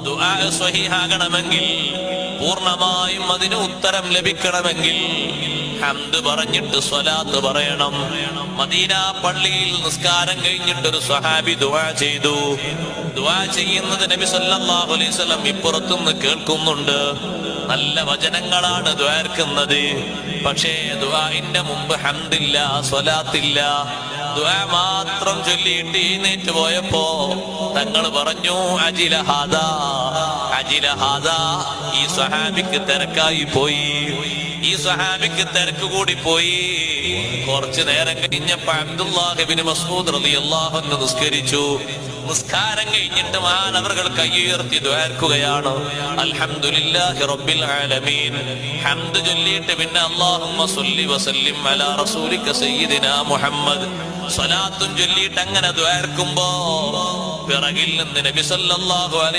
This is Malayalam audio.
ദുആ സ്വഹീഹാകണമെങ്കിൽ, പൂർണ്ണമായും അതിന് ഉത്തരം ലഭിക്കണമെങ്കിൽ ഹംദ് പറഞ്ഞിട്ട് സ്വലാത്ത് പറയണം. മദീന പള്ളിയിൽ നിസ്കാരം കഴിഞ്ഞിട്ടൊരു സ്വഹാബി ദുആ ചെയ്തു. ദുആ ചെയ്യുന്നത് നബി സല്ലല്ലാഹു അലൈഹി വസല്ലം ഇപ്പുറത്തുനിന്ന് കേൾക്കുന്നുണ്ട്. നല്ല വചനങ്ങളാണ് ദുആർക്കുന്നത്. പക്ഷേ ദുആഇന്റെ മുമ്പ് ഹംദില്ല, സ്വലാത്തില്ല. ദുആ മാത്രം ചൊല്ലിയിട്ട് എഴുന്നേറ്റ് പോയപ്പോ തങ്ങൾ പറഞ്ഞു, അജില ഹാദാ, അജില ഹാദാ. ഈ സ്വഹാബിക്ക് തിരക്കായി പോയി, ഈ സ്വഹാബിക്ക് തിരക്ക് കൂടി പോയി. കുറച്ചു നേരം കഴിഞ്ഞപ്പോ അബ്ദുല്ലാഹ് ഇബ്നു മസ്ഊദ് റളിയല്ലാഹു അൻഹു നിസ്കരിച്ചു. നിസ്കാരം കഴിഞ്ഞിട്ട് മഹാനവറുകൾ കയ്യുയർത്തി ദുആർക്കുകയാണ്, അൽഹംദുലില്ലാഹി റബ്ബിൽ ആലമീൻ. ഹംദ് ചൊല്ലിയിട്ട് പിന്നെ അല്ലാഹുമ്മ സ്വല്ലി വസല്ലിം അലാ റസൂലിക സയ്യിദിനാ മുഹമ്മദ്, സ്വലാത്തും ചൊല്ലിയിട്ട് അങ്ങനെ ദുആർക്കുമ്പോ പിറകിൽ നിന്ന് നബി സല്ലല്ലാഹു അലൈഹി